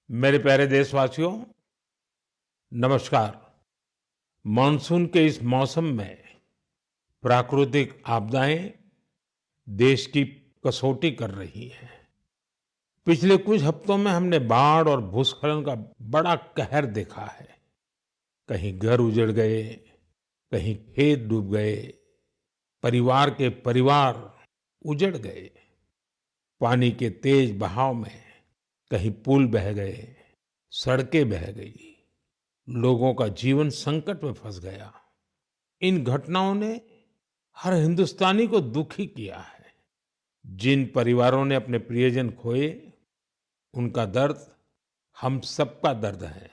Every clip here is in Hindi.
मेरे प्यारे देशवासियों, नमस्कार। मानसून के इस मौसम में प्राकृतिक आपदाएं देश की कसौटी कर रही हैं। पिछले कुछ हफ्तों में हमने बाढ़ और भूस्खलन का बड़ा कहर देखा है। कहीं घर उजड़ गए, कहीं खेत डूब गए, परिवार के परिवार उजड़ गए। पानी के तेज बहाव में कहीं पुल बह गए, सड़कें बह गई, लोगों का जीवन संकट में फंस गया। इन घटनाओं ने हर हिंदुस्तानी को दुखी किया है। जिन परिवारों ने अपने प्रियजन खोए, उनका दर्द हम सबका दर्द है।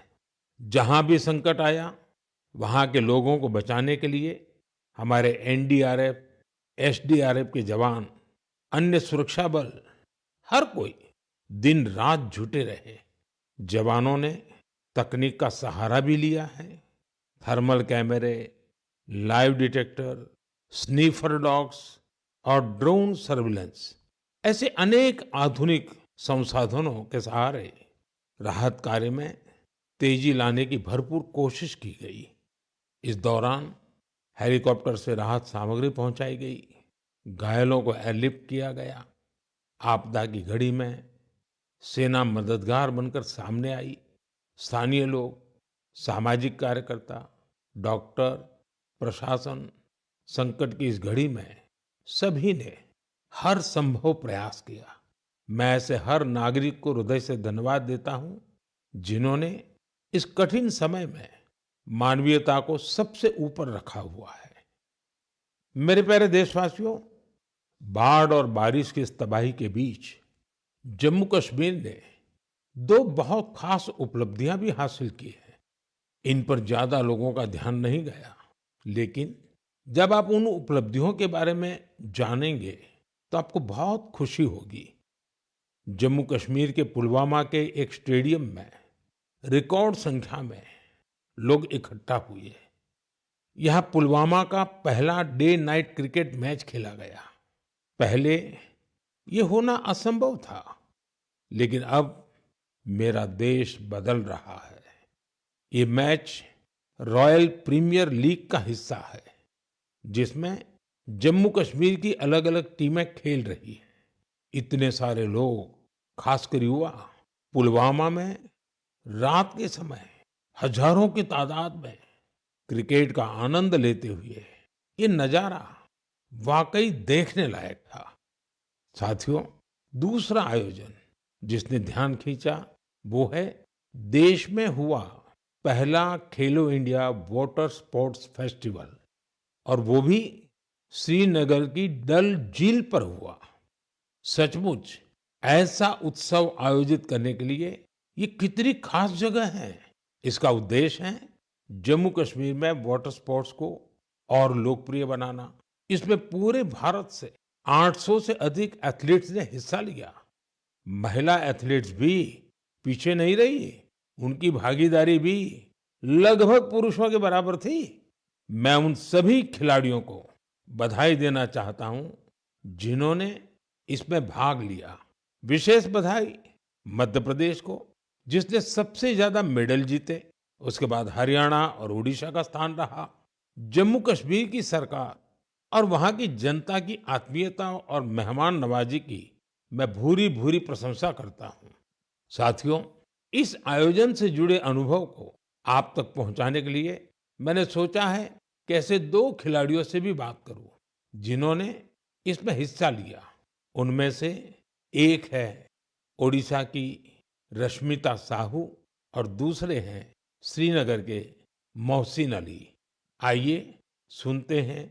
जहां भी संकट आया, वहां के लोगों को बचाने के लिए हमारे एनडीआरएफ, एसडीआरएफ के जवान, अन्य सुरक्षा बल, हर कोई दिन रात जुटे रहे। जवानों ने तकनीक का सहारा भी लिया है। थर्मल कैमरे, लाइव डिटेक्टर, स्नीफर डॉग्स और ड्रोन सर्विलेंस ऐसे अनेक आधुनिक संसाधनों के सहारे राहत कार्य में तेजी लाने की भरपूर कोशिश की गई। इस दौरान हेलीकॉप्टर से राहत सामग्री पहुंचाई गई, घायलों को एयरलिफ्ट किया गया। आपदा की घड़ी में सेना मददगार बनकर सामने आई। स्थानीय लोग, सामाजिक कार्यकर्ता, डॉक्टर, प्रशासन, संकट की इस घड़ी में सभी ने हर संभव प्रयास किया। मैं ऐसे हर नागरिक को हृदय से धन्यवाद देता हूं, जिन्होंने इस कठिन समय में मानवीयता को सबसे ऊपर रखा हुआ है। मेरे प्यारे देशवासियों, बाढ़ और बारिश की इस तबाही के बीच जम्मू कश्मीर ने दो बहुत खास उपलब्धियां भी हासिल की हैं। इन पर ज्यादा लोगों का ध्यान नहीं गया, लेकिन जब आप उन उपलब्धियों के बारे में जानेंगे तो आपको बहुत खुशी होगी। जम्मू कश्मीर के पुलवामा के एक स्टेडियम में रिकॉर्ड संख्या में लोग इकट्ठा हुए। यहाँ पुलवामा का पहला डे नाइट क्रिकेट मैच खेला गया। पहले ये होना असंभव था, लेकिन अब मेरा देश बदल रहा है। ये मैच रॉयल प्रीमियर लीग का हिस्सा है, जिसमें जम्मू कश्मीर की अलग अलग टीमें खेल रही हैं। इतने सारे लोग, खासकर युवा, पुलवामा में रात के समय हजारों की तादाद में क्रिकेट का आनंद लेते हुए, ये नजारा वाकई देखने लायक था। साथियों, दूसरा आयोजन जिसने ध्यान खींचा वो है देश में हुआ पहला खेलो इंडिया वाटर स्पोर्ट्स फेस्टिवल, और वो भी श्रीनगर की डल झील पर हुआ। सचमुच ऐसा उत्सव आयोजित करने के लिए ये कितनी खास जगह है। इसका उद्देश्य है जम्मू कश्मीर में वाटर स्पोर्ट्स को और लोकप्रिय बनाना। इसमें पूरे भारत से 800 से अधिक एथलीट्स ने हिस्सा लिया। महिला एथलीट्स भी पीछे नहीं रही, उनकी भागीदारी भी लगभग पुरुषों के बराबर थी। मैं उन सभी खिलाड़ियों को बधाई देना चाहता हूं जिन्होंने इसमें भाग लिया। विशेष बधाई मध्य प्रदेश को, जिसने सबसे ज्यादा मेडल जीते। उसके बाद हरियाणा और उड़ीसा का स्थान रहा। जम्मू कश्मीर की सरकार और वहां की जनता की आत्मीयता और मेहमान नवाजी की मैं भूरी भूरी प्रशंसा करता हूं। साथियों, इस आयोजन से जुड़े अनुभव को आप तक पहुंचाने के लिए मैंने सोचा है कि ऐसे दो खिलाड़ियों से भी बात करूं जिन्होंने इसमें हिस्सा लिया। उनमें से एक है ओडिशा की रश्मिता साहू और दूसरे हैं श्रीनगर के मोहसिन अली। आइए सुनते हैं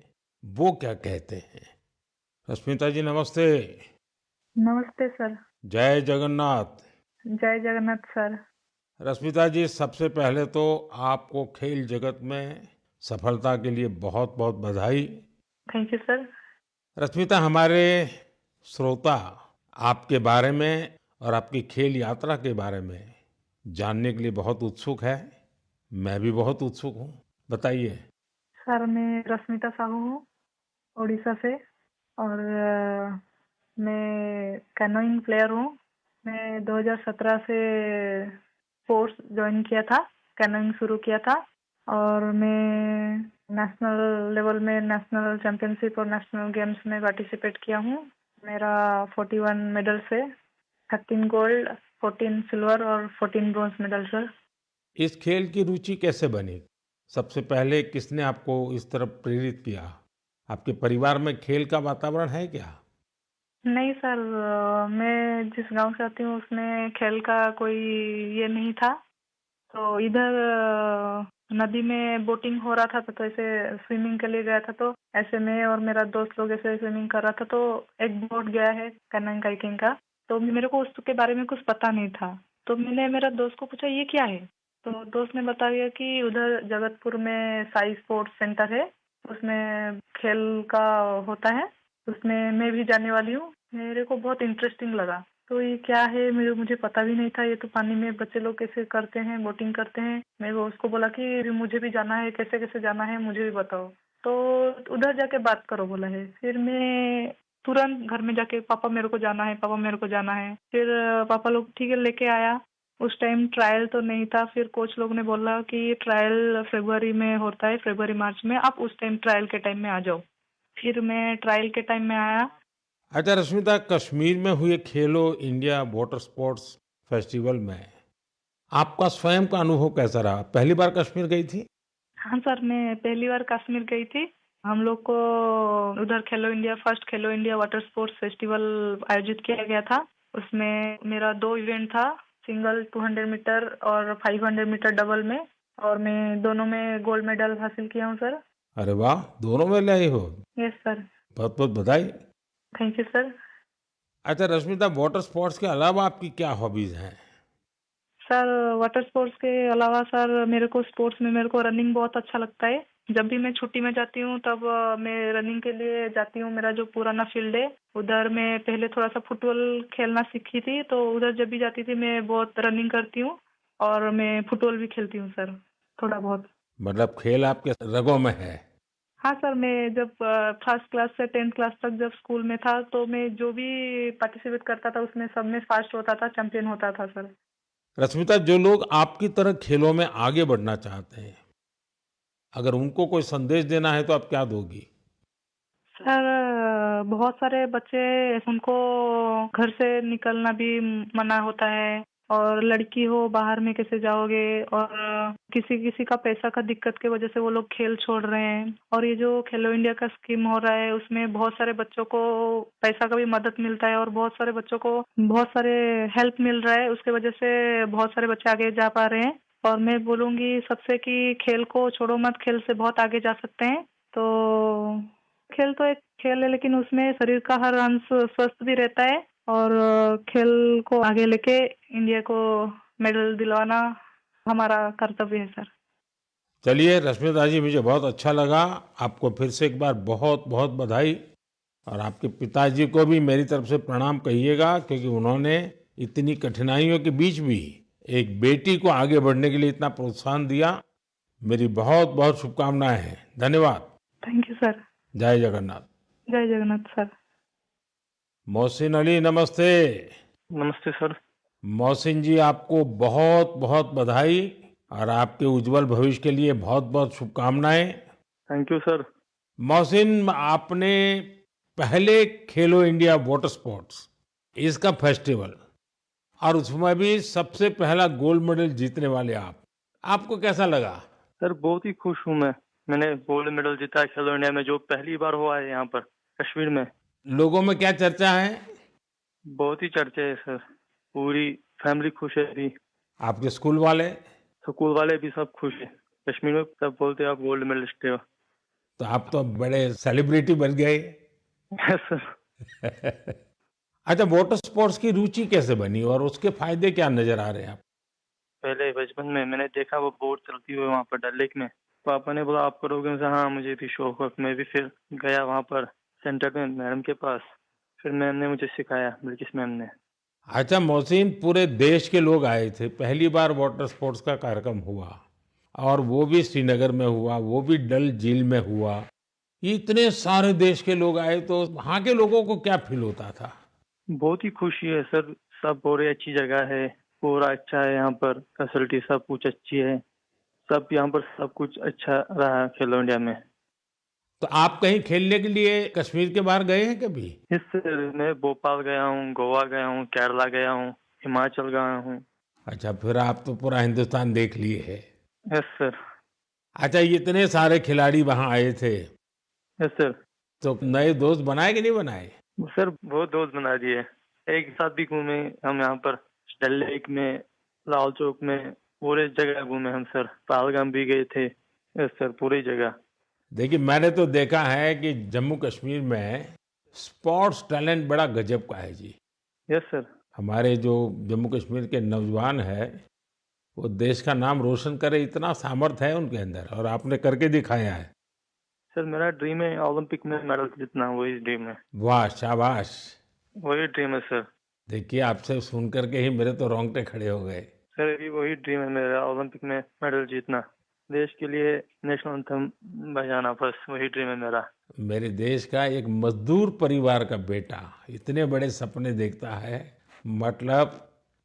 वो क्या कहते हैं। रश्मिता जी, नमस्ते। नमस्ते सर। जय जगन्नाथ। जय जगन्नाथ सर। रश्मिता जी, सबसे पहले तो आपको खेल जगत में सफलता के लिए बहुत बहुत बधाई। Thank you sir. रश्मिता, हमारे श्रोता आपके बारे में और आपकी खेल यात्रा के बारे में जानने के लिए बहुत उत्सुक है। मैं भी बहुत उत्सुक हूँ। बताइए। सर मैं रश्मिता साहू हूँ, उड़ीसा से। और मैं कैनोइंग प्लेयर हूँ। मैं 2017 से कोर्स ज्वाइन किया था, कैनोइंग शुरू किया था। और मैं नेशनल लेवल में नेशनल चैंपियनशिप और नेशनल गेम्स में पार्टिसिपेट किया हूँ। मेरा 41 मेडल्स है, 13 गोल्ड, 14 सिल्वर और 14 ब्रॉन्ज मेडल सर। इस खेल की रुचि कैसे बनी? सबसे पहले किसने आपको इस तरफ प्रेरित किया? आपके परिवार में खेल का वातावरण है क्या? नहीं सर, मैं जिस गांव से आती हूँ उसमें खेल का कोई ये नहीं था। तो इधर नदी में बोटिंग हो रहा था, तो ऐसे स्विमिंग के लिए गया था। तो ऐसे मैं और मेरा दोस्त लोग ऐसे स्विमिंग कर रहा था, तो एक बोट गया है कैनन काइकिंग का। तो मेरे को उसके बारे में कुछ पता नहीं था। तो मैंने मेरा दोस्त को पूछा ये क्या है। तो दोस्त ने बताया कि उधर जगतपुर में साई स्पोर्ट्स सेंटर है, उसमें खेल का होता है, उसमें मैं भी जाने वाली हूँ। मेरे को बहुत इंटरेस्टिंग लगा। तो ये क्या है, मुझे पता भी नहीं था। ये तो पानी में बच्चे लोग कैसे करते हैं, बोटिंग करते हैं। मैं वो उसको बोला कि मुझे भी जाना है, कैसे कैसे जाना है मुझे भी बताओ। तो उधर जाके बात करो बोला है। फिर मैं तुरंत घर में जाके पापा मेरे को जाना है, पापा मेरे को जाना है। फिर पापा लोग ठीक है लेके आया। उस टाइम ट्रायल तो नहीं था। फिर कोच लोग ने बोला कि ये ट्रायल फरवरी में होता है, फरवरी मार्च में, आप उस टाइम ट्रायल के टाइम में आ जाओ। फिर मैं ट्रायल के टाइम में आया। अच्छा रश्मिता, कश्मीर में हुए खेलो इंडिया वाटर स्पोर्ट्स फेस्टिवल में आपका स्वयं का अनुभव कैसा रहा? पहली बार कश्मीर गई थी? हाँ सर, मैं पहली बार कश्मीर गई थी। हम लोग को उधर खेलो इंडिया, फर्स्ट खेलो इंडिया वाटर स्पोर्ट्स फेस्टिवल आयोजित किया गया था। उसमें मेरा 2 इवेंट था, सिंगल 200 मीटर और 500 मीटर डबल में। और मैं दोनों में गोल्ड मेडल हासिल किया हूँ सर। अरे वाह, दोनों में लाई हो। Yes sir. बहुत बहुत बधाई। Thank you sir. अच्छा रश्मिता, वाटर स्पोर्ट्स के अलावा आपकी क्या हॉबीज हैं? सर वाटर स्पोर्ट्स के अलावा सर मेरे को स्पोर्ट्स में मेरे को रनिंग बहुत अच्छा लगता है। जब भी मैं छुट्टी में जाती हूँ तब मैं रनिंग के लिए जाती हूँ। मेरा जो पुराना फील्ड है उधर मैं पहले थोड़ा सा फुटबॉल खेलना सीखी थी, तो उधर जब भी जाती थी मैं बहुत रनिंग करती हूँ। और मैं फुटबॉल भी खेलती हूँ सर, थोड़ा बहुत। मतलब खेल आपके रगों में है। हाँ सर, मैं जब फर्स्ट क्लास से 10th क्लास तक जब स्कूल में था, तो मैं जो भी पार्टिसिपेट करता था उसमें सब में फर्स्ट होता था, चैंपियन होता था सर। रश्मिता, जो लोग आपकी तरह खेलों में आगे बढ़ना चाहते हैं, अगर उनको कोई संदेश देना है तो आप क्या दोगी? सर बहुत सारे बच्चे, उनको घर से निकलना भी मना होता है। और लड़की हो बाहर में कैसे जाओगे। और किसी किसी का पैसा का दिक्कत की वजह से वो लोग खेल छोड़ रहे हैं। और ये जो खेलो इंडिया का स्कीम हो रहा है उसमें बहुत सारे बच्चों को पैसा का भी मदद मिलता है और बहुत सारे बच्चों को बहुत सारे हेल्प मिल रहा है। उसके वजह से बहुत सारे बच्चे आगे जा पा रहे हैं। और मैं बोलूंगी सबसे कि खेल को छोड़ो मत, खेल से बहुत आगे जा सकते हैं। तो खेल तो एक खेल है, लेकिन उसमें शरीर का हर अंश स्वस्थ भी रहता है। और खेल को आगे लेके इंडिया को मेडल दिलवाना हमारा कर्तव्य है सर। चलिए रश्मिता जी, मुझे बहुत अच्छा लगा। आपको फिर से एक बार बहुत बहुत बधाई। और आपके पिताजी को भी मेरी तरफ से प्रणाम कहिएगा, क्योंकि उन्होंने इतनी कठिनाइयों के बीच भी एक बेटी को आगे बढ़ने के लिए इतना प्रोत्साहन दिया। मेरी बहुत बहुत शुभकामनाएं हैं। धन्यवाद। Thank you sir. जय जगन्नाथ। जय जगन्नाथ सर। मोहसिन अली, नमस्ते। नमस्ते सर। मोहसिन जी, आपको बहुत बहुत बधाई और आपके उज्जवल भविष्य के लिए बहुत बहुत शुभकामनाएं। Thank you sir. मोहसिन, आपने पहले खेलो इंडिया वाटर स्पोर्ट्स इसका फेस्टिवल और उसमें भी सबसे पहला गोल्ड मेडल जीतने वाले आपको कैसा लगा? सर बहुत ही खुश हूँ मैं। मैंने गोल्ड मेडल जीता है खेलो इंडिया में, जो पहली बार हुआ है यहाँ पर कश्मीर में। लोगों में क्या चर्चा है? बहुत ही चर्चे है सर। पूरी फैमिली खुश है अभी। आपके स्कूल वाले? स्कूल वाले भी सब खुश है। कश्मीर में सब बोलते हैं आप गोल्ड मेडलिस्ट हो। तो आप तो बड़े सेलिब्रिटी बन गए। Yes sir. अच्छा, वाटर स्पोर्ट्स की रुचि कैसे बनी और उसके फायदे क्या नजर आ रहे हैं आप? पहले बचपन में मैंने देखा वो बोट चलती हुई वहाँ पर डल लेक में। पापा ने बोला आप करोगे? मैं हाँ मुझे भी शौक है। मैं भी फिर गया वहाँ पर सेंटर में मैडम के पास। फिर मैम ने मुझे सिखाया, बिल्किस मैम ने। अच्छा मोहसिन, पूरे देश के लोग आए थे, पहली बार वाटर स्पोर्ट्स का कार्यक्रम हुआ और वो भी श्रीनगर में हुआ, वो भी डल झील में हुआ। ये इतने सारे देश के लोग आए तो वहाँ के लोगों को क्या फील होता था? बहुत ही खुशी है सर, सब बोल रहे अच्छी जगह है, पूरा अच्छा है यहाँ पर, फैसिलिटी सब कुछ अच्छी है, सब यहाँ पर सब कुछ अच्छा रहा खेलो इंडिया में। तो आप कहीं खेलने के लिए कश्मीर के बाहर गए हैं कभी? इस मैं भोपाल गया हूँ, गोवा गया हूँ, केरला गया हूँ, हिमाचल गया हूँ। अच्छा, फिर आप तो पूरा हिंदुस्तान देख लिए है। Yes sir. अच्छा, ये इतने सारे खिलाड़ी वहां आए थे, यस सर। तो नए दोस्त बनाए कि नहीं बनाए? सर बहुत दोस्त बना दिए, एक साथ भी घूमे हम यहाँ पर, डल लेक में, लाल चौक में, पूरे जगह घूमे हम सर, पहलगाम भी गए थे। यस सर, पूरी जगह। देखिए, मैंने तो देखा है कि जम्मू कश्मीर में स्पोर्ट्स टैलेंट बड़ा गजब का है जी। Yes sir. हमारे जो जम्मू कश्मीर के नौजवान है, वो देश का नाम रोशन करे, इतना सामर्थ्य है उनके अंदर और आपने करके दिखाया है। सर मेरा ड्रीम है ओलंपिक में मेडल जीतना, वही ड्रीम है। वाह, शाबाश। वही ड्रीम है सर। देखिए, आपसे सुन करके ही मेरे तो रोंगटे खड़े हो गए। सर अभी वही ड्रीम है मेरा, ओलंपिक में मेडल जीतना, देश के लिए नेशनल एंथम बजाना, बस वही ड्रीम है मेरा। मेरे देश का एक मजदूर परिवार का बेटा इतने बड़े सपने देखता है, मतलब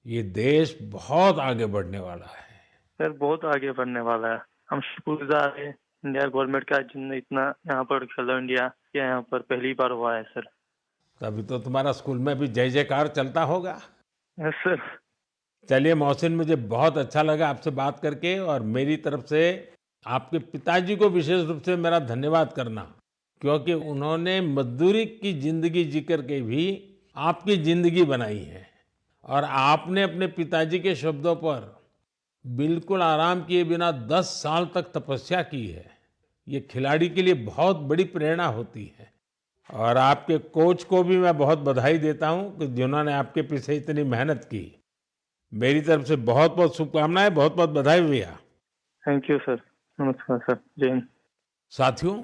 ये देश बहुत आगे बढ़ने वाला है। सर बहुत आगे बढ़ने वाला है, हम शुक्रगुजार हैं इंडिया गवर्नमेंट का, जिनने इतना यहाँ पर खेलो इंडिया किया, यहाँ पर पहली बार हुआ है सर। तभी तो तुम्हारा स्कूल में भी जय जयकार चलता होगा। Yes sir. चलिए मोहसिन, मुझे बहुत अच्छा लगा आपसे बात करके और मेरी तरफ से आपके पिताजी को विशेष रूप से मेरा धन्यवाद करना, क्योंकि उन्होंने मजदूरी की जिंदगी जी करके भी आपकी जिंदगी बनाई है और आपने अपने पिताजी के शब्दों पर बिल्कुल आराम किए बिना 10 साल तक तपस्या की है। ये खिलाड़ी के लिए बहुत बड़ी प्रेरणा होती है और आपके कोच को भी मैं बहुत बधाई देता हूं कि जिन्होंने आपके पीछे इतनी मेहनत की। मेरी तरफ से बहुत बहुत शुभकामनाएं, बहुत बहुत बधाई भैया। Thank you sir. नमस्कार सर। जय हिंद। साथियों,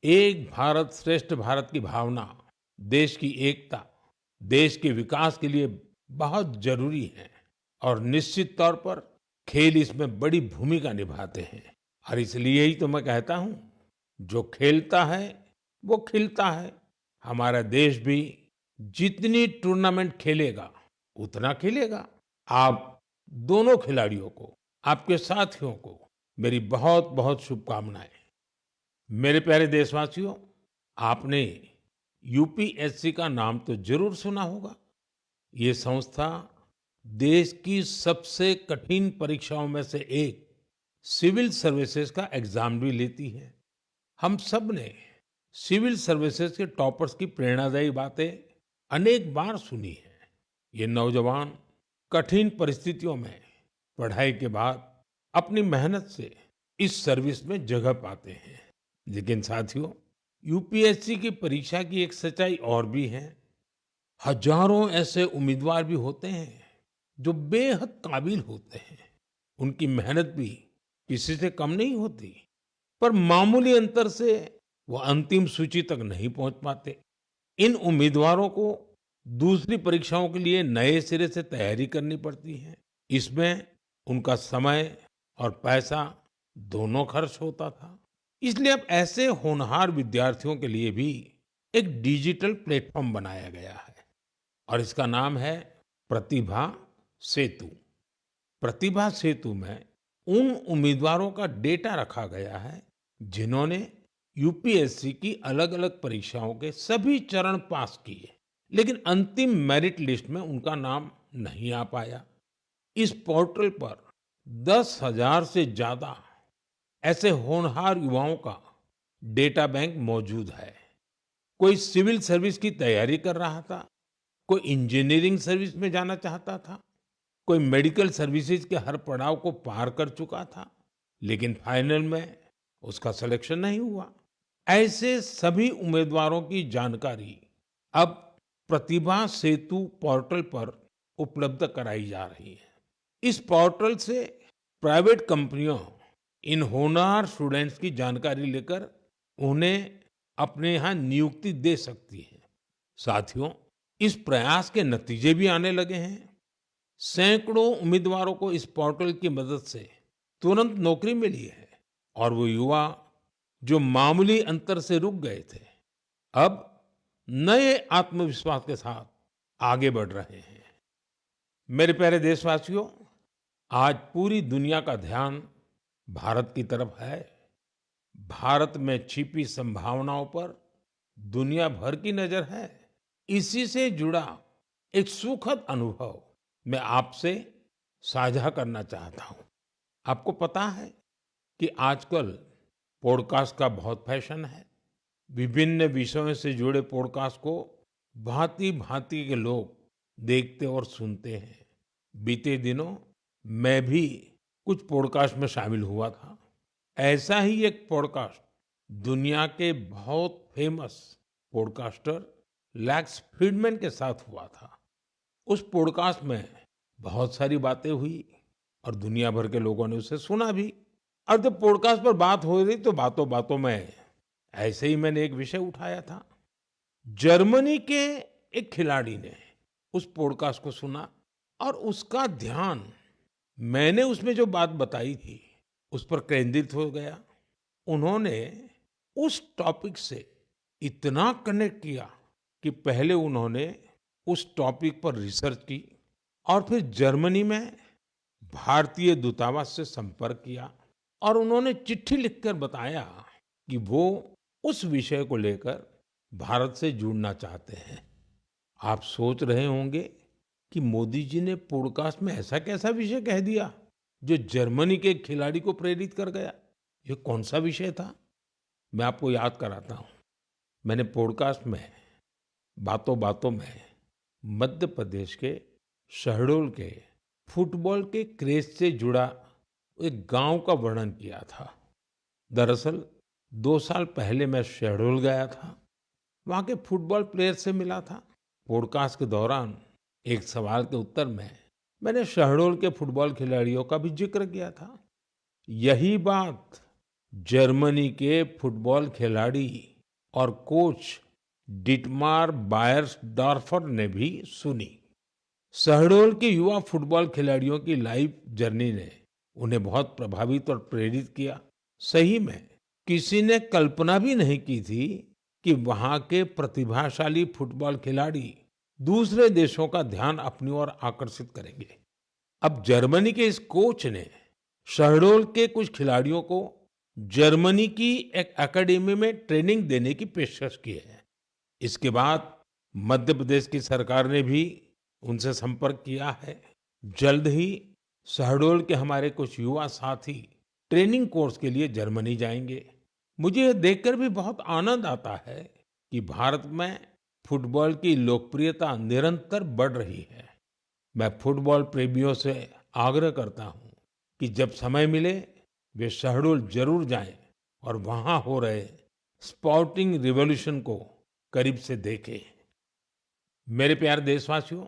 एक भारत श्रेष्ठ भारत की भावना देश की एकता, देश के विकास के लिए बहुत जरूरी है और निश्चित तौर पर खेल इसमें बड़ी भूमिका निभाते हैं। और इसलिए ही तो मैं कहता हूं, जो खेलता है वो खिलता है। हमारा देश भी जितनी टूर्नामेंट खेलेगा उतना खेलेगा। आप दोनों खिलाड़ियों को, आपके साथियों को मेरी बहुत बहुत शुभकामनाएं। मेरे प्यारे देशवासियों, आपने यूपीएससी का नाम तो जरूर सुना होगा। ये संस्था देश की सबसे कठिन परीक्षाओं में से एक सिविल सर्विसेज का एग्जाम भी लेती है। हम सब ने सिविल सर्विसेज के टॉपर्स की प्रेरणादायी बातें अनेक बार सुनी है। ये नौजवान कठिन परिस्थितियों में पढ़ाई के बाद अपनी मेहनत से इस सर्विस में जगह पाते हैं। लेकिन साथियों, यूपीएससी की परीक्षा की एक सच्चाई और भी है। हजारों ऐसे उम्मीदवार भी होते हैं जो बेहद काबिल होते हैं। उनकी मेहनत भी किसी से कम नहीं होती, पर मामूली अंतर से वो अंतिम सूची तक नहीं पहुंच पाते। इन उम्मीदवारों को दूसरी परीक्षाओं के लिए नए सिरे से तैयारी करनी पड़ती है। इसमें उनका समय और पैसा दोनों खर्च होता था। इसलिए अब ऐसे होनहार विद्यार्थियों के लिए भी एक डिजिटल प्लेटफॉर्म बनाया गया है और इसका नाम है प्रतिभा सेतु। प्रतिभा सेतु में उन उम्मीदवारों का डेटा रखा गया है जिन्होंने यूपीएससी की अलग-अलग परीक्षाओं के सभी चरण पास किए, लेकिन अंतिम मेरिट लिस्ट में उनका नाम नहीं आ पाया। इस पोर्टल पर 10,000 से ज्यादा ऐसे होनहार युवाओं का डेटा बैंक मौजूद है। कोई सिविल सर्विस की तैयारी कर रहा था, कोई इंजीनियरिंग सर्विस में जाना चाहता था, कोई मेडिकल सर्विसेज के हर पड़ाव को पार कर चुका था, लेकिन फाइनल में उसका सिलेक्शन नहीं हुआ। ऐसे सभी उम्मीदवारों की जानकारी अब प्रतिभा सेतु पोर्टल पर उपलब्ध कराई जा रही है। इस पोर्टल से प्राइवेट कंपनियों इन होनहार स्टूडेंट्स की जानकारी लेकर उन्हें अपने यहाँ नियुक्ति दे सकती है। साथियों, इस प्रयास के नतीजे भी आने लगे हैं। सैकड़ों उम्मीदवारों को इस पोर्टल की मदद से तुरंत नौकरी मिली है और वो युवा जो मामूली अंतर से रुक गए थे, अब नए आत्मविश्वास के साथ आगे बढ़ रहे हैं। मेरे प्यारे देशवासियों, आज पूरी दुनिया का ध्यान भारत की तरफ है। भारत में छिपी संभावनाओं पर दुनिया भर की नजर है। इसी से जुड़ा एक सुखद अनुभव मैं आपसे साझा करना चाहता हूं। आपको पता है कि आजकल पॉडकास्ट का बहुत फैशन है। विभिन्न विषयों से जुड़े पॉडकास्ट को भांति-भांति के लोग देखते और सुनते हैं। बीते दिनों मैं भी कुछ पॉडकास्ट में शामिल हुआ था। ऐसा ही एक पॉडकास्ट दुनिया के बहुत फेमस पॉडकास्टर लैक्स फ्रीडमैन के साथ हुआ था। उस पॉडकास्ट में बहुत सारी बातें हुई और दुनिया भर के लोगों ने उसे सुना भी। और जब पॉडकास्ट पर बात हो रही तो बातों बातों में ऐसे ही मैंने एक विषय उठाया था। जर्मनी के एक खिलाड़ी ने उस पॉडकास्ट को सुना और उसका ध्यान मैंने उसमें जो बात बताई थी उस पर केंद्रित हो गया। उन्होंने उस टॉपिक से इतना कनेक्ट किया कि पहले उन्होंने उस टॉपिक पर रिसर्च की और फिर जर्मनी में भारतीय दूतावास से संपर्क किया और उन्होंने चिट्ठी लिखकर बताया कि वो उस विषय को लेकर भारत से जुड़ना चाहते हैं। आप सोच रहे होंगे कि मोदी जी ने पॉडकास्ट में ऐसा कैसा विषय कह दिया जो जर्मनी के एक खिलाड़ी को प्रेरित कर गया। ये कौन सा विषय था? मैं आपको याद कराता हूँ। मैंने पॉडकास्ट में बातों बातों में मध्य प्रदेश के शहडोल के फुटबॉल के क्रेज से जुड़ा एक गांव का वर्णन किया था। दरअसल 2 साल पहले मैं शहडोल गया था। वहां के फुटबॉल प्लेयर से मिला था। पॉडकास्ट के दौरान एक सवाल के उत्तर में मैंने शहडोल के फुटबॉल खिलाड़ियों का भी जिक्र किया था। यही बात जर्मनी के फुटबॉल खिलाड़ी और कोच डिटमार बायर्सडॉर्फर ने भी सुनी। शहडोल के युवा फुटबॉल खिलाड़ियों की लाइफ जर्नी ने उन्हें बहुत प्रभावित और प्रेरित किया। सही में किसी ने कल्पना भी नहीं की थी कि वहां के प्रतिभाशाली फुटबॉल खिलाड़ी दूसरे देशों का ध्यान अपनी ओर आकर्षित करेंगे। अब जर्मनी के इस कोच ने शहडोल के कुछ खिलाड़ियों को जर्मनी की एक एकेडमी में ट्रेनिंग देने की पेशकश की है। इसके बाद मध्य प्रदेश की सरकार ने भी उनसे संपर्क किया है। जल्द ही शहडोल के हमारे कुछ युवा साथी ट्रेनिंग कोर्स के लिए जर्मनी जाएंगे। मुझे यह देखकर भी बहुत आनंद आता है कि भारत में फुटबॉल की लोकप्रियता निरंतर बढ़ रही है। मैं फुटबॉल प्रेमियों से आग्रह करता हूं कि जब समय मिले वे शहडोल जरूर जाएं और वहां हो रहे स्पोर्टिंग रिवॉल्यूशन को करीब से देखें। मेरे प्यारे देशवासियों,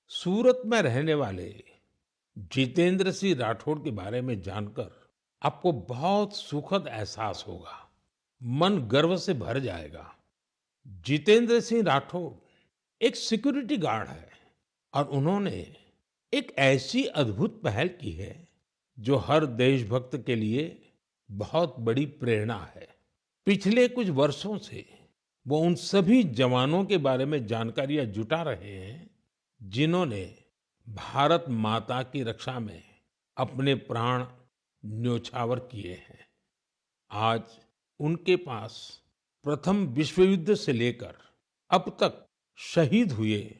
सूरत में रहने वाले जितेंद्र सिंह राठौड़ के बारे में जानकर आपको बहुत सुखद एहसास होगा। मन गर्व से भर जाएगा। जितेंद्र सिंह राठौड़ एक सिक्योरिटी गार्ड है और उन्होंने एक ऐसी अद्भुत पहल की है जो हर देशभक्त के लिए बहुत बड़ी प्रेरणा है। पिछले कुछ वर्षों से वो उन सभी जवानों के बारे में जानकारियां जुटा रहे हैं जिन्होंने भारत माता की रक्षा में अपने प्राण न्योछावर किए हैं। आज उनके पास प्रथम विश्व युद्ध से लेकर अब तक शहीद हुए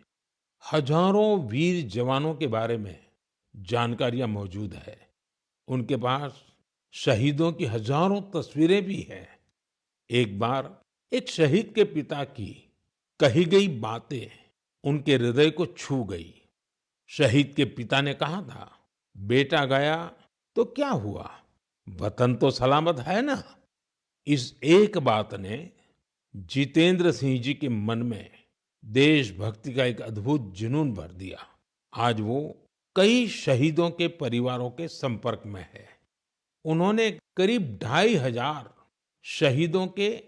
हजारों वीर जवानों के बारे में जानकारियां मौजूद है। उनके पास शहीदों की हजारों तस्वीरें भी हैं। एक बार एक शहीद के पिता की कही गई बातें उनके हृदय को छू गई। शहीद के पिता ने कहा था, बेटा गया तो क्या हुआ, वतन तो सलामत है ना। इस एक बात ने जितेंद्र सिंह जी के मन में देशभक्ति का एक अद्भुत जुनून भर दिया। आज वो कई शहीदों के परिवारों के संपर्क में है। उन्होंने करीब 2,500 शहीदों के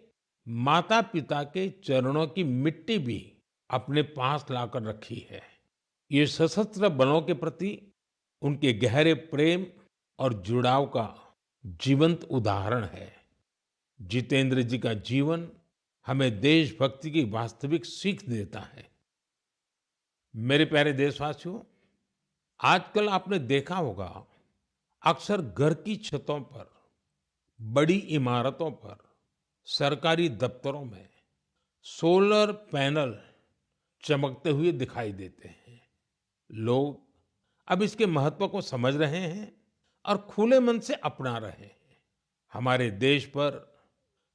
माता पिता के चरणों की मिट्टी भी अपने पास लाकर रखी है। ये सशस्त्र बलों के प्रति उनके गहरे प्रेम और जुड़ाव का जीवंत उदाहरण है। जितेंद्र जी का जीवन हमें देशभक्ति की वास्तविक सीख देता है। मेरे प्यारे देशवासियों, आजकल आपने देखा होगा, अक्सर घर की छतों पर, बड़ी इमारतों पर, सरकारी दफ्तरों में सोलर पैनल चमकते हुए दिखाई देते हैं। लोग अब इसके महत्व को समझ रहे हैं और खुले मन से अपना रहे हैं। हमारे देश पर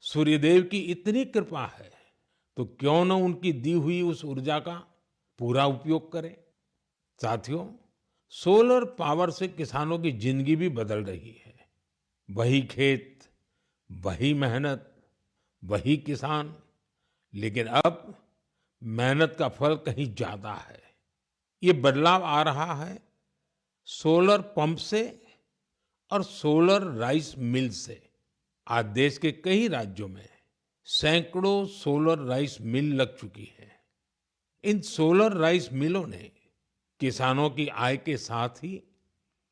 सूर्यदेव की इतनी कृपा है, तो क्यों न उनकी दी हुई उस ऊर्जा का पूरा उपयोग करें। साथियों, सोलर पावर से किसानों की जिंदगी भी बदल रही है। वही खेत, वही मेहनत, वही किसान, लेकिन अब मेहनत का फल कहीं ज्यादा है। ये बदलाव आ रहा है सोलर पंप से और सोलर राइस मिल से। आज देश के कई राज्यों में सैकड़ों सोलर राइस मिल लग चुकी है। इन सोलर राइस मिलों ने किसानों की आय के साथ ही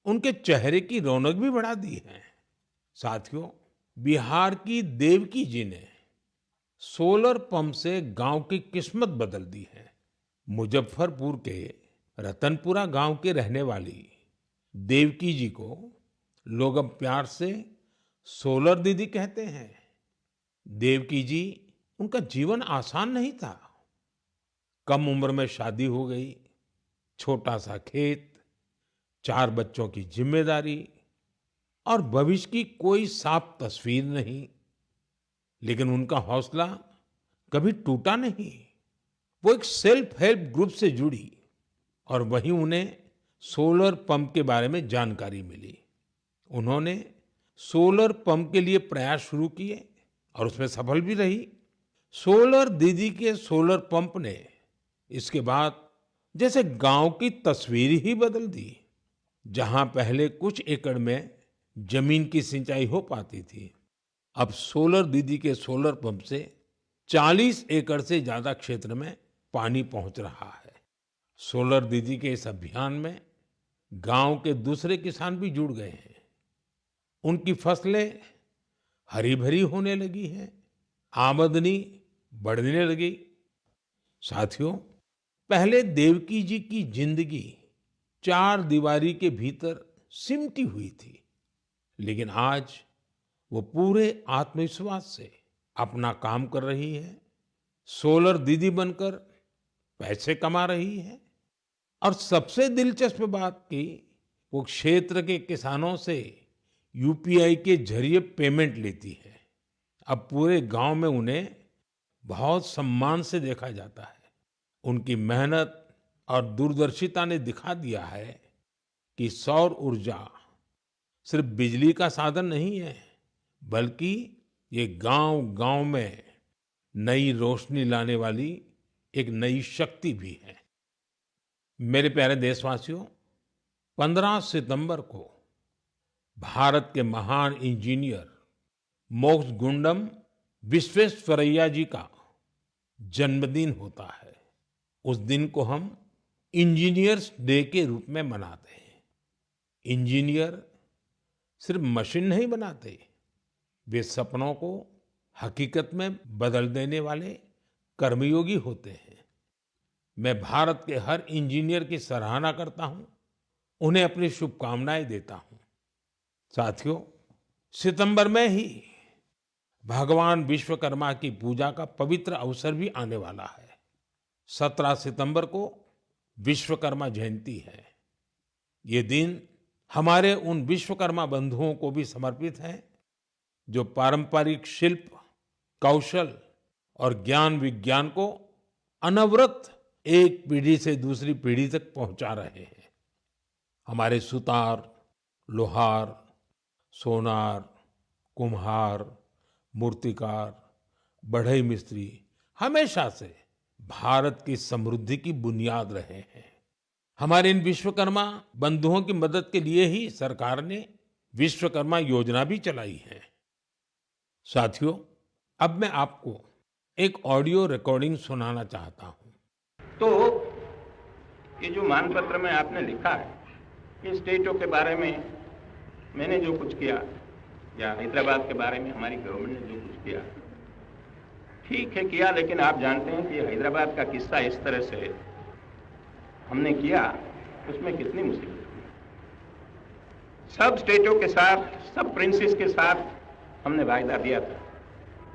उनके चेहरे की रौनक भी बढ़ा दी है। साथियों, बिहार की देवकी जी ने सोलर पंप से गांव की किस्मत बदल दी है। मुजफ्फरपुर के रतनपुरा गांव के रहने वाली देवकी जी को लोग अब प्यार से सोलर दीदी कहते हैं। देवकी जी, उनका जीवन आसान नहीं था। कम उम्र में शादी हो गई, छोटा सा खेत, 4 बच्चों की जिम्मेदारी और भविष्य की कोई साफ तस्वीर नहीं। लेकिन उनका हौसला कभी टूटा नहीं। वो एक सेल्फ हेल्प ग्रुप से जुड़ी और वहीं उन्हें सोलर पंप के बारे में जानकारी मिली। उन्होंने सोलर पंप के लिए प्रयास शुरू किए और उसमें सफल भी रही। सोलर दीदी के सोलर पंप ने इसके बाद जैसे गांव की तस्वीर ही बदल दी। जहां पहले कुछ एकड़ में जमीन की सिंचाई हो पाती थी, अब सोलर दीदी के सोलर पंप से 40 एकड़ से ज्यादा क्षेत्र में पानी पहुंच रहा है। सोलर दीदी के इस अभियान में गांव के दूसरे किसान भी जुड़ गए हैं। उनकी फसलें हरी भरी होने लगी हैं, आमदनी बढ़ने लगी। साथियों, पहले देवकी जी की जिंदगी 4 दीवारी के भीतर सिमटी हुई थी, लेकिन आज वो पूरे आत्मविश्वास से अपना काम कर रही है। सोलर दीदी बनकर पैसे कमा रही है और सबसे दिलचस्प बात की, वो क्षेत्र के किसानों से यूपीआई के जरिए पेमेंट लेती है। अब पूरे गांव में उन्हें बहुत सम्मान से देखा जाता है। उनकी मेहनत और दूरदर्शिता ने दिखा दिया है कि सौर ऊर्जा सिर्फ बिजली का साधन नहीं है, बल्कि ये गांव-गांव में नई रोशनी लाने वाली एक नई शक्ति भी है। मेरे प्यारे देशवासियों, 15 सितंबर को भारत के महान इंजीनियर मोक्षगुंडम विश्वेश्वरैया जी का जन्मदिन होता है। उस दिन को हम इंजीनियर्स डे के रूप में मनाते हैं। इंजीनियर सिर्फ मशीन नहीं बनाते, वे सपनों को हकीकत में बदल देने वाले कर्मयोगी होते हैं। मैं भारत के हर इंजीनियर की सराहना करता हूं, उन्हें अपनी शुभकामनाएं देता हूं। साथियों, सितंबर में ही भगवान विश्वकर्मा की पूजा का पवित्र अवसर भी आने वाला है। 17 सितंबर को विश्वकर्मा जयंती है। ये दिन हमारे उन विश्वकर्मा बंधुओं को भी समर्पित है जो पारंपरिक शिल्प, कौशल और ज्ञान विज्ञान को अनवरत एक पीढ़ी से दूसरी पीढ़ी तक पहुंचा रहे हैं। हमारे सुतार, लोहार, सोनार, कुम्हार, मूर्तिकार, बढ़ई मिस्त्री हमेशा से भारत की समृद्धि की बुनियाद रहे हैं। हमारे इन विश्वकर्मा बंधुओं की मदद के लिए ही सरकार ने विश्वकर्मा योजना भी चलाई है। साथियों, अब मैं आपको एक ऑडियो रिकॉर्डिंग सुनाना चाहता हूं। तो ये जो मानपत्र में आपने लिखा है, ये स्टेटों के बारे में मैंने जो कुछ किया या हैदराबाद के बारे में हमारी गवर्नमेंट ने जो कुछ किया, ठीक है किया, लेकिन आप जानते हैं कि हैदराबाद का किस्सा इस तरह से हमने किया, उसमें कितनी मुसीबत हुई। सब स्टेटों के साथ, सब प्रिंसेस के साथ हमने वायदा दिया था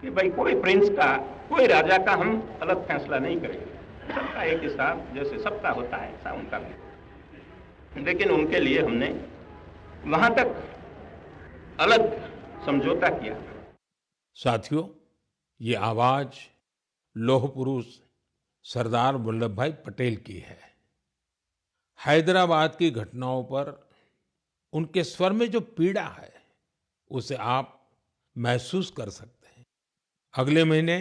कि भाई कोई प्रिंस का, कोई राजा का हम अलग फैसला नहीं करेंगे, सबका एक हिसाब जैसे सबका होता है ऐसा उनका भी। लेकिन उनके लिए हमने वहां तक अलग समझौता किया। साथियों, ये आवाज लौह पुरुष सरदार वल्लभ भाई पटेल की है। हैदराबाद की घटनाओं पर उनके स्वर में जो पीड़ा है, उसे आप महसूस कर सकते हैं। अगले महीने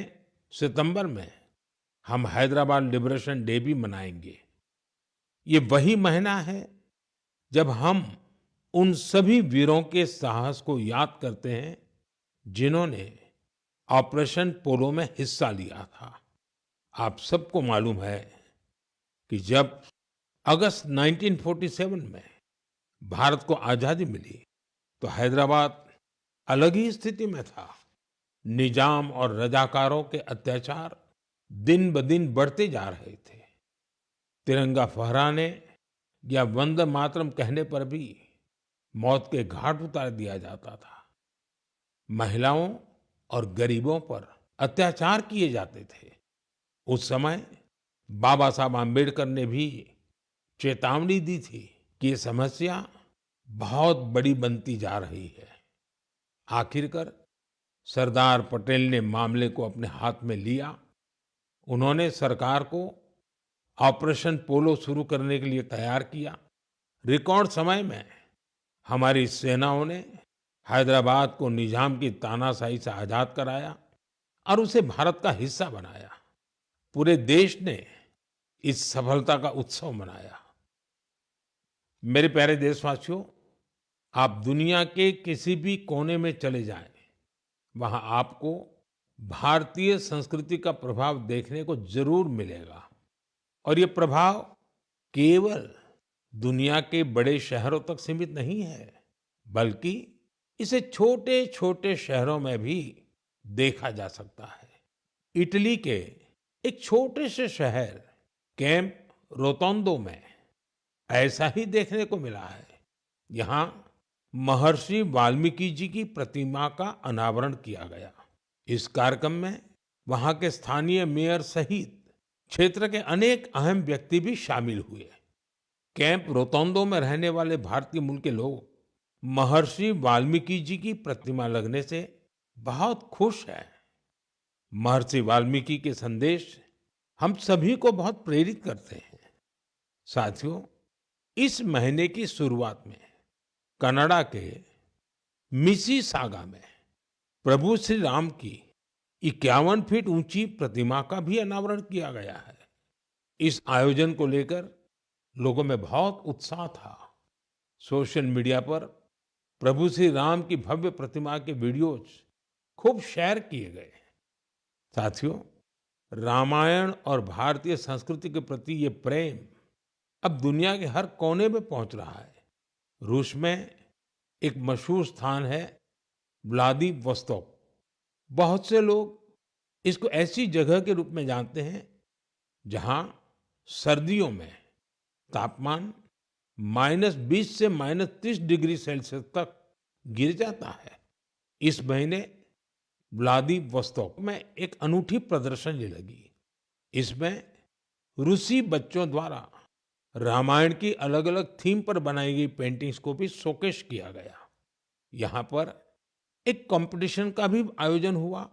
सितंबर में हम हैदराबाद लिबरेशन डे भी मनाएंगे। ये वही महीना है जब हम उन सभी वीरों के साहस को याद करते हैं जिन्होंने ऑपरेशन पोलो में हिस्सा लिया था। आप सबको मालूम है कि जब अगस्त 1947 में भारत को आजादी मिली तो हैदराबाद अलग ही स्थिति में था। निजाम और रजाकारों के अत्याचार दिन ब दिन बढ़ते जा रहे थे। तिरंगा फहराने या वंदे मातरम कहने पर भी मौत के घाट उतार दिया जाता था। महिलाओं और गरीबों पर अत्याचार किए जाते थे। उस समय बाबा साहब आम्बेडकर ने भी चेतावनी दी थी कि ये समस्या बहुत बड़ी बनती जा रही है। आखिरकार सरदार पटेल ने मामले को अपने हाथ में लिया। उन्होंने सरकार को ऑपरेशन पोलो शुरू करने के लिए तैयार किया। रिकॉर्ड समय में हमारी सेनाओं ने हैदराबाद को निजाम की तानाशाही से आजाद कराया और उसे भारत का हिस्सा बनाया। पूरे देश ने इस सफलता का उत्सव मनाया। मेरे प्यारे देशवासियों, आप दुनिया के किसी भी कोने में चले जाएं, वहां आपको भारतीय संस्कृति का प्रभाव देखने को जरूर मिलेगा। और ये प्रभाव केवल दुनिया के बड़े शहरों तक सीमित नहीं है, बल्कि इसे छोटे छोटे शहरों में भी देखा जा सकता है। इटली के एक छोटे से शहर कैंप रोतोंडो में ऐसा ही देखने को मिला है। यहाँ महर्षि वाल्मीकि जी की प्रतिमा का अनावरण किया गया। इस कार्यक्रम में वहां के स्थानीय मेयर सहित क्षेत्र के अनेक अहम व्यक्ति भी शामिल हुए। कैंप रोतोंडो में रहने वाले भारतीय मूल के लोग महर्षि वाल्मीकि जी की प्रतिमा लगने से बहुत खुश हैं। महर्षि वाल्मीकि के संदेश हम सभी को बहुत प्रेरित करते हैं। साथियों, इस महीने की शुरुआत में कनाडा के मिसिसागा में प्रभु श्री राम की 51 फीट ऊंची प्रतिमा का भी अनावरण किया गया है। इस आयोजन को लेकर लोगों में बहुत उत्साह था। सोशल मीडिया पर प्रभु श्री राम की भव्य प्रतिमा के वीडियोज खूब शेयर किए गए। साथियों, रामायण और भारतीय संस्कृति के प्रति ये प्रेम अब दुनिया के हर कोने में पहुंच रहा है। रूस में एक मशहूर स्थान है व्लादिवोस्तोक। बहुत से लोग इसको ऐसी जगह के रूप में जानते हैं जहां सर्दियों में तापमान -20 से -30 डिग्री सेल्सियस तक गिर जाता है। इस महीने व्लादिवोस्तोक में एक अनूठी प्रदर्शनी लगी। इसमें रूसी बच्चों द्वारा रामायण की अलग अलग थीम पर बनाई गई पेंटिंग्स को भी शोकेस किया गया। यहाँ पर एक कंपटीशन का भी आयोजन हुआ।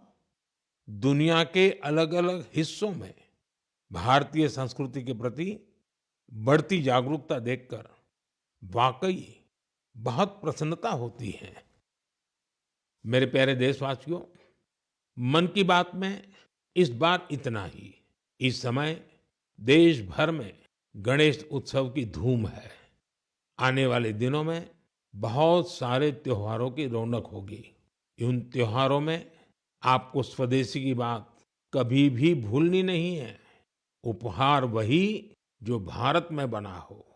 दुनिया के अलग अलग हिस्सों में भारतीय संस्कृति के प्रति बढ़ती जागरूकता देखकर वाकई बहुत प्रसन्नता होती है। मेरे प्यारे देशवासियों, मन की बात में इस बार इतना ही। इस समय देश भर में गणेश उत्सव की धूम है। आने वाले दिनों में बहुत सारे त्योहारों की रौनक होगी। उन त्योहारों में आपको स्वदेशी की बात कभी भी भूलनी नहीं है। उपहार वही जो भारत में बना हो,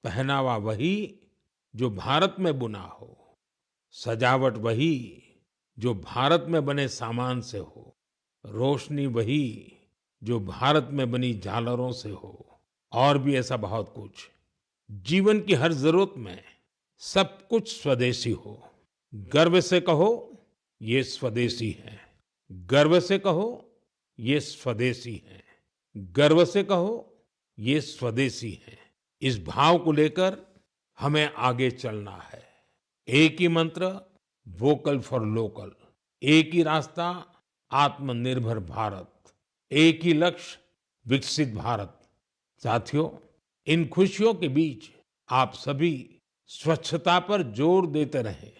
पहनावा वही जो भारत में बुना हो, सजावट वही जो भारत में बने सामान से हो, रोशनी वही जो भारत में बनी झालरों से हो, और भी ऐसा बहुत कुछ। जीवन की हर जरूरत में सब कुछ स्वदेशी हो। गर्व से कहो ये स्वदेशी है, गर्व से कहो ये स्वदेशी है, गर्व से कहो ये स्वदेशी है। इस भाव को लेकर हमें आगे चलना है। एक ही मंत्र, वोकल फॉर लोकल। एक ही रास्ता, आत्मनिर्भर भारत। एक ही लक्ष्य, विकसित भारत। साथियों, इन खुशियों के बीच आप सभी स्वच्छता पर जोर देते रहें,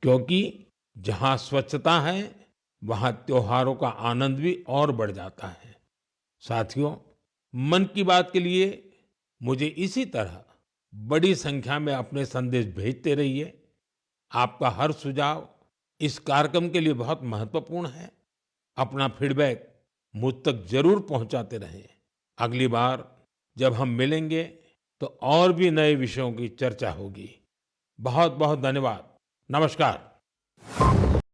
क्योंकि जहां स्वच्छता है वहां त्योहारों का आनंद भी और बढ़ जाता है। साथियों, मन की बात के लिए मुझे इसी तरह बड़ी संख्या में अपने संदेश भेजते रहिए। आपका हर सुझाव इस कार्यक्रम के लिए बहुत महत्वपूर्ण है। अपना फीडबैक मुझ तक जरूर पहुंचाते रहें। अगली बार जब हम मिलेंगे तो और भी नए विषयों की चर्चा होगी। बहुत बहुत धन्यवाद। नमस्कार।